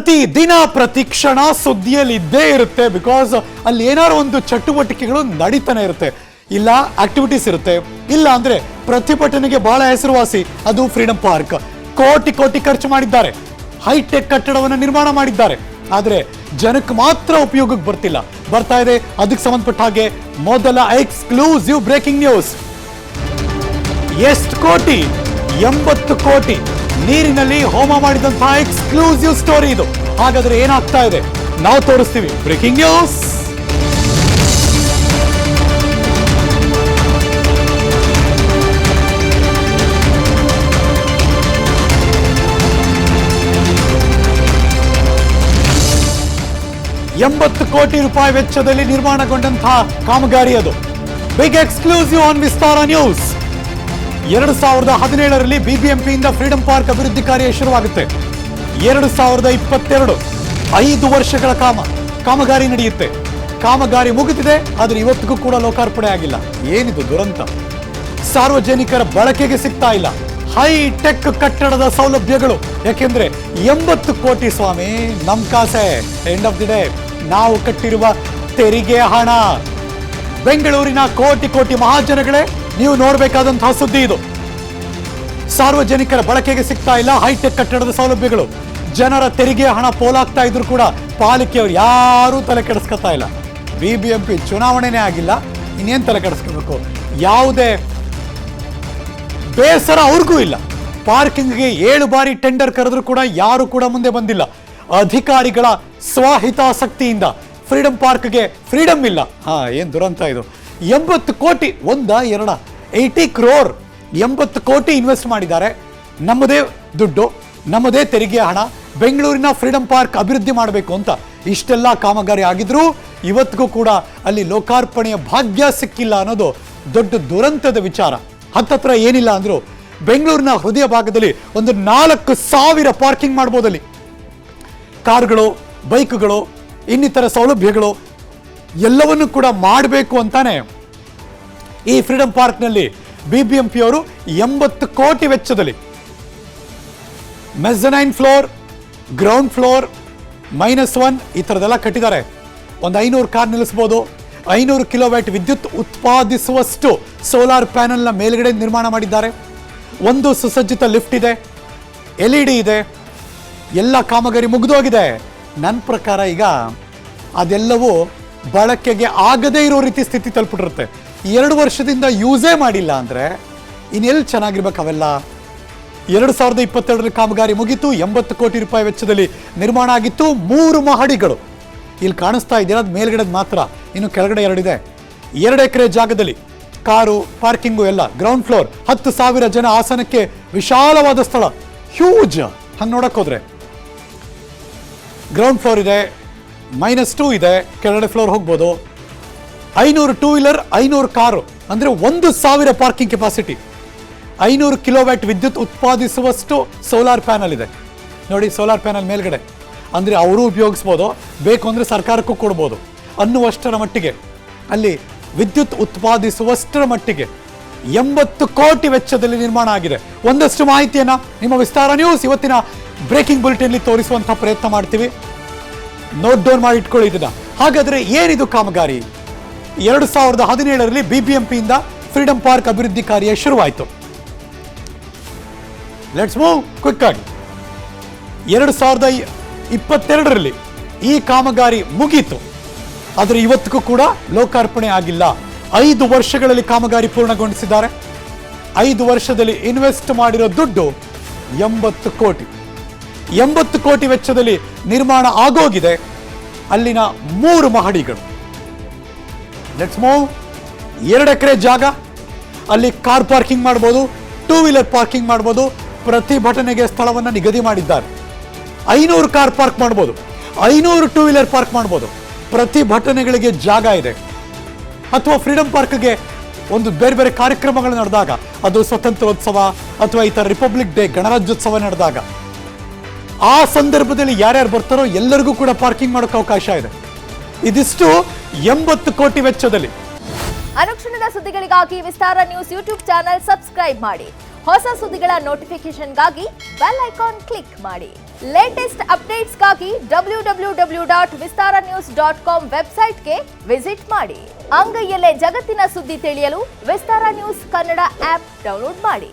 ಪ್ರತಿ ದಿನ ಪ್ರತಿ ಕ್ಷಣ ಸುದ್ದಿಯಲ್ಲಿ ಇದ್ದೇ ಇರುತ್ತೆ. ಬಿಕಾಸ್ ಅಲ್ಲಿ ಏನಾದ್ರು ಒಂದು ಚಟುವಟಿಕೆಗಳು ನಡೀತಾನೆ ಇರುತ್ತೆ, ಇಲ್ಲ ಆಕ್ಟಿವಿಟೀಸ್ ಇರುತ್ತೆ, ಇಲ್ಲ ಅಂದ್ರೆ ಪ್ರತಿಭಟನೆಗೆ ಬಹಳ ಹೆಸರುವಾಸಿ ಅದು ಫ್ರೀಡಂ ಪಾರ್ಕ್. ಕೋಟಿ ಕೋಟಿ ಖರ್ಚು ಮಾಡಿದ್ದಾರೆ, ಹೈಟೆಕ್ ಕಟ್ಟಡವನ್ನು ನಿರ್ಮಾಣ ಮಾಡಿದ್ದಾರೆ. ಆದ್ರೆ ಜನಕ್ಕೆ ಮಾತ್ರ ಉಪಯೋಗಕ್ಕೆ ಬರ್ತಾ ಇದೆ. ಅದಕ್ಕೆ ಸಂಬಂಧಪಟ್ಟ ಹಾಗೆ ಮೊದಲ ಎಕ್ಸ್ಕ್ಲೂಸಿವ್ ಬ್ರೇಕಿಂಗ್ ನ್ಯೂಸ್. ಎಷ್ಟು ಕೋಟಿ? 80 ಕೋಟಿ ನೀರಿನಲ್ಲಿ ಹೋಮ ಮಾಡಿದಂತಹ ಎಕ್ಸ್ಕ್ಲೂಸಿವ್ ಸ್ಟೋರಿ ಇದು. ಹಾಗಾದ್ರೆ ಏನಾಗ್ತಾ ಇದೆ ನಾವು ತೋರಿಸ್ತೀವಿ. Breaking news. ₹80 ಕೋಟಿ ವೆಚ್ಚದಲ್ಲಿ ನಿರ್ಮಾಣಗೊಂಡಂತಹ ಕಾಮಗಾರಿ ಅದು. Big exclusive on Vistara news. 2017ರಲ್ಲಿ ಬಿಬಿಎಂಪಿಯಿಂದ ಫ್ರೀಡಂ ಪಾರ್ಕ್ ಅಭಿವೃದ್ಧಿ ಕಾರ್ಯ ಶುರುವಾಗುತ್ತೆ. 2022 5 ವರ್ಷಗಳ ಕಾಮಗಾರಿ ನಡೆಯುತ್ತೆ. ಕಾಮಗಾರಿ ಮುಗಿದಿದೆ, ಆದ್ರೆ ಇವತ್ತಿಗೂ ಕೂಡ ಲೋಕಾರ್ಪಣೆ ಆಗಿಲ್ಲ. ಏನಿದು ದುರಂತ? ಸಾರ್ವಜನಿಕರ ಬಳಕೆಗೆ ಸಿಗ್ತಾ ಇಲ್ಲ ಹೈಟೆಕ್ ಕಟ್ಟಡದ ಸೌಲಭ್ಯಗಳು. ಯಾಕೆಂದ್ರೆ 80 ಕೋಟಿ ಸ್ವಾಮಿ, ನಮ್ ಕಾಸೆ. ಎಂಡ್ ಆಫ್ ದಿ ಡೇ ನಾವು ಕಟ್ಟಿರುವ ತೆರಿಗೆ ಹಣ. ಬೆಂಗಳೂರಿನ ಕೋಟಿ ಕೋಟಿ ಮಹಾಜನಗಳೇ, ನೀವು ನೋಡಬೇಕಾದಂತಹ ಸುದ್ದಿ ಇದು. ಸಾರ್ವಜನಿಕರ ಬಳಕೆಗೆ ಸಿಗ್ತಾ ಇಲ್ಲ ಹೈಟೆಕ್ ಕಟ್ಟಡದ ಸೌಲಭ್ಯಗಳು. ಜನರ ತೆರಿಗೆ ಹಣ ಪೋಲಾಗ್ತಾ ಇದ್ರು ಕೂಡ ಪಾಲಿಕೆಯವರು ಯಾರೂ ತಲೆ ಕೆಡಿಸ್ಕೊತಾ ಇಲ್ಲ. ಬಿಬಿಎಂಪಿ ಚುನಾವಣೆನೇ ಆಗಿಲ್ಲ, ಇನ್ನೇನು ತಲೆ ಕೆಡಿಸ್ಕೋಬೇಕು? ಯಾವುದೇ ಬೇಸರ ಅವ್ರಿಗೂ ಇಲ್ಲ. ಪಾರ್ಕಿಂಗ್ಗೆ 7 ಬಾರಿ ಟೆಂಡರ್ ಕರೆದ್ರು ಕೂಡ ಯಾರು ಕೂಡ ಮುಂದೆ ಬಂದಿಲ್ಲ. ಅಧಿಕಾರಿಗಳ ಸ್ವಹಿತಾಸಕ್ತಿಯಿಂದ ಫ್ರೀಡಂ ಪಾರ್ಕ್ಗೆ ಫ್ರೀಡಂ ಇಲ್ಲ. ಏನ್ ದುರಂತ ಇದು! 80 ಕೋಟಿ, 80 ಕ್ರೋರ್ 80 ಕೋಟಿ ಇನ್ವೆಸ್ಟ್ ಮಾಡಿದ್ದಾರೆ. ನಮ್ಮದೇ ದುಡ್ಡು, ನಮ್ಮದೇ ತೆರಿಗೆ ಹಣ, ಬೆಂಗಳೂರಿನ ಫ್ರೀಡಂ ಪಾರ್ಕ್ ಅಭಿವೃದ್ಧಿ ಮಾಡಬೇಕು ಅಂತ ಇಷ್ಟೆಲ್ಲ ಕಾಮಗಾರಿ ಆಗಿದ್ರೂ ಇವತ್ತಿಗೂ ಕೂಡ ಅಲ್ಲಿ ಲೋಕಾರ್ಪಣೆಯ ಭಾಗ್ಯ ಸಿಕ್ಕಿಲ್ಲ ಅನ್ನೋದು ದೊಡ್ಡ ದುರಂತದ ವಿಚಾರ. ಹತ್ತತ್ರ ಏನಿಲ್ಲ ಅಂದ್ರು ಬೆಂಗಳೂರಿನ ಹೃದಯ ಭಾಗದಲ್ಲಿ ಒಂದು 4,000 ಪಾರ್ಕಿಂಗ್ ಮಾಡ್ಬೋದಲ್ಲಿ. ಕಾರ್ಗಳು, ಬೈಕ್ಗಳು, ಇನ್ನಿತರ ಸೌಲಭ್ಯಗಳು ಎಲ್ಲವನ್ನು ಕೂಡ ಮಾಡಬೇಕು ಅಂತಾನೆ ಈ ಫ್ರೀಡಂ ಪಾರ್ಕ್ನಲ್ಲಿ ಬಿಬಿಎಂಪಿ ಅವರು 80 ಕೋಟಿ ವೆಚ್ಚದಲ್ಲಿ ಮೆಝನೈನ್ ಫ್ಲೋರ್, ಗ್ರೌಂಡ್ ಫ್ಲೋರ್, -1 ಈ ಥರದೆಲ್ಲ ಕಟ್ಟಿದ್ದಾರೆ. ಒಂದು 500 ಕಾರ್ ನಿಲ್ಲಿಸ್ಬೋದು. 500 ಕಿಲೋವ್ಯಾಟ್ ವಿದ್ಯುತ್ ಉತ್ಪಾದಿಸುವಷ್ಟು ಸೋಲಾರ್ ಪ್ಯಾನೆಲ್ನ ಮೇಲ್ಗಡೆ ನಿರ್ಮಾಣ ಮಾಡಿದ್ದಾರೆ. ಒಂದು ಸುಸಜ್ಜಿತ ಲಿಫ್ಟ್ ಇದೆ, LED ಇದೆ. ಎಲ್ಲ ಕಾಮಗಾರಿ ಮುಗಿದೋಗಿದೆ. ನನ್ನ ಪ್ರಕಾರ ಈಗ ಅದೆಲ್ಲವೂ ಬಳಕೆಗೆ ಆಗದೇ ಇರೋ ರೀತಿ ಸ್ಥಿತಿ ತಲುಪಿಟ್ಟಿರುತ್ತೆ. 2 ವರ್ಷದಿಂದ ಯೂಸೇ ಮಾಡಿಲ್ಲ ಅಂದರೆ ಇನ್ನೆಲ್ಲಿ ಚೆನ್ನಾಗಿರ್ಬೇಕು ಅವೆಲ್ಲ. 2022ರಲ್ಲಿ ಕಾಮಗಾರಿ ಮುಗಿತು. 80 ಕೋಟಿ ರೂಪಾಯಿ ವೆಚ್ಚದಲ್ಲಿ ನಿರ್ಮಾಣ ಆಗಿತ್ತು. 3 ಮಹಡಿಗಳು ಇಲ್ಲಿ ಕಾಣಿಸ್ತಾ ಇದೆಯಲ್ಲ, ಅದು ಮೇಲ್ಗಡೆದು ಮಾತ್ರ, ಇನ್ನು ಕೆಳಗಡೆ 2 ಇದೆ. 2 ಎಕರೆ ಜಾಗದಲ್ಲಿ ಕಾರು ಪಾರ್ಕಿಂಗು ಎಲ್ಲ. ಗ್ರೌಂಡ್ ಫ್ಲೋರ್ 10,000 ಜನ ಆಸನಕ್ಕೆ ವಿಶಾಲವಾದ ಸ್ಥಳ, ಹ್ಯೂಜ್. ಹಂಗೆ ನೋಡಕ್ ಹೋದ್ರೆ ಗ್ರೌಂಡ್ ಫ್ಲೋರ್ ಇದೆ, -2 ಇದೆ, ಕೆಳಗಡೆ ಫ್ಲೋರ್ ಹೋಗ್ಬೋದು. 500 ಟೂ ವೀಲರ್, 500 ಕಾರು, ಅಂದರೆ 1,000 ಪಾರ್ಕಿಂಗ್ ಕೆಪಾಸಿಟಿ. 500 ಕಿಲೋವ್ಯಾಟ್ ವಿದ್ಯುತ್ ಉತ್ಪಾದಿಸುವಷ್ಟು ಸೋಲಾರ್ ಪ್ಯಾನಲ್ ಇದೆ ನೋಡಿ. ಸೋಲಾರ್ ಪ್ಯಾನಲ್ ಮೇಲ್ಗಡೆ ಅಂದರೆ ಅವರು ಉಪಯೋಗಿಸ್ಬೋದು, ಬೇಕು ಅಂದರೆ ಸರ್ಕಾರಕ್ಕೂ ಕೊಡ್ಬೋದು ಅನ್ನುವಷ್ಟರ ಮಟ್ಟಿಗೆ ಅಲ್ಲಿ ವಿದ್ಯುತ್ ಉತ್ಪಾದಿಸುವಷ್ಟರ ಮಟ್ಟಿಗೆ 80 ಕೋಟಿ ವೆಚ್ಚದಲ್ಲಿ ನಿರ್ಮಾಣ ಆಗಿದೆ. ಒಂದಷ್ಟು ಮಾಹಿತಿಯನ್ನು ನಿಮ್ಮ ವಿಸ್ತಾರ ನ್ಯೂಸ್ ಇವತ್ತಿನ ಬ್ರೇಕಿಂಗ್ ಬುಲೆಟಿನ್ಲಿ ತೋರಿಸುವಂಥ ಪ್ರಯತ್ನ ಮಾಡ್ತೀವಿ. ನೋಟ್ ಡೌನ್ ಮಾಡಿ ಇಟ್ಕೊಳ್ಳಿ ಇದನ್ನ. ಹಾಗಾದರೆ ಏನಿದು ಕಾಮಗಾರಿ? 2017ರಲ್ಲಿ ಬಿಬಿಎಂಪಿಯಿಂದ ಫ್ರೀಡಂ ಪಾರ್ಕ್ ಅಭಿವೃದ್ಧಿ ಕಾರ್ಯ ಶುರುವಾಯಿತು. ಲೆಟ್ಸ್ ಮೂವ್ ಕ್ವಿಕ್ ಆಗಿ. 2022ರಲ್ಲಿ ಈ ಕಾಮಗಾರಿ ಮುಗೀತು, ಆದರೆ ಇವತ್ತಿಗೂ ಕೂಡ ಲೋಕಾರ್ಪಣೆ ಆಗಿಲ್ಲ. 5 ವರ್ಷಗಳಲ್ಲಿ ಕಾಮಗಾರಿ ಪೂರ್ಣಗೊಳಿಸಿದ್ದಾರೆ. 5 ವರ್ಷದಲ್ಲಿ ಇನ್ವೆಸ್ಟ್ ಮಾಡಿರೋ ದುಡ್ಡು 80 ಕೋಟಿ. 80 ಕೋಟಿ ವೆಚ್ಚದಲ್ಲಿ ನಿರ್ಮಾಣ ಆಗೋಗಿದೆ. ಅಲ್ಲಿನ 3 ಮಹಡಿಗಳು. Let's move. 2 ಎಕರೆ ಜಾಗ, ಅಲ್ಲಿ ಕಾರ್ ಪಾರ್ಕಿಂಗ್ ಮಾಡ್ಬೋದು, ಟೂ ವೀಲರ್ ಪಾರ್ಕಿಂಗ್ ಮಾಡ್ಬೋದು. ಪ್ರತಿಭಟನೆಗೆ ಸ್ಥಳವನ್ನು ನಿಗದಿ ಮಾಡಿದ್ದಾರೆ. 500 ಕಾರ್ ಪಾರ್ಕ್ ಮಾಡ್ಬೋದು, 500 ಟೂ ವೀಲರ್ ಪಾರ್ಕ್ ಮಾಡ್ಬೋದು. ಪ್ರತಿಭಟನೆಗಳಿಗೆ ಜಾಗ ಇದೆ. ಅಥವಾ ಫ್ರೀಡಂ ಪಾರ್ಕ್ಗೆ ಒಂದು ಬೇರೆ ಬೇರೆ ಕಾರ್ಯಕ್ರಮಗಳು ನಡೆದಾಗ, ಅದು ಸ್ವತಂತ್ರೋತ್ಸವ ಅಥವಾ ಈ ಥರ ರಿಪಬ್ಲಿಕ್ ಡೇ, ಗಣರಾಜ್ಯೋತ್ಸವ ನಡೆದಾಗ, ಆ ಸಂದರ್ಭದಲ್ಲಿ ಯಾರ್ಯಾರು ಬರ್ತಾರೋ ಎಲ್ಲರಿಗೂ ಕೂಡ ಪಾರ್ಕಿಂಗ್ ಮಾಡೋಕೆ ಅವಕಾಶ ಇದೆ. ಇದಿಷ್ಟು 80 ಕೋಟಿ ವೆಚ್ಚದಲ್ಲಿ. ಅನುಕ್ಷಣದ ಸುದ್ದಿಗಳಿಗಾಗಿ ವಿಸ್ತಾರ ನ್ಯೂಸ್ ಯೂಟ್ಯೂಬ್ ಚಾನೆಲ್ ಸಬ್ಸ್ಕ್ರೈಬ್ ಮಾಡಿ. ಹೊಸ ಸುದ್ದಿಗಳ ನೋಟಿಫಿಕೇಶನ್ಗಾಗಿ ಬೆಲ್ ಐಕಾನ್ ಕ್ಲಿಕ್ ಮಾಡಿ. ಲೇಟೆಸ್ಟ್ ಅಪ್ಡೇಟ್ಸ್ಗಾಗಿ www.vistaranews.com ವೆಬ್ಸೈಟ್ಗೆ ವಿಸಿಟ್ ಮಾಡಿ. ಅಂಗೈಯಲ್ಲೇ ಜಗತ್ತಿನ ಸುದ್ದಿ ತಿಳಿಯಲು ವಿಸ್ತಾರ ನ್ಯೂಸ್ ಕನ್ನಡ ಆಪ್ ಡೌನ್ಲೋಡ್ ಮಾಡಿ.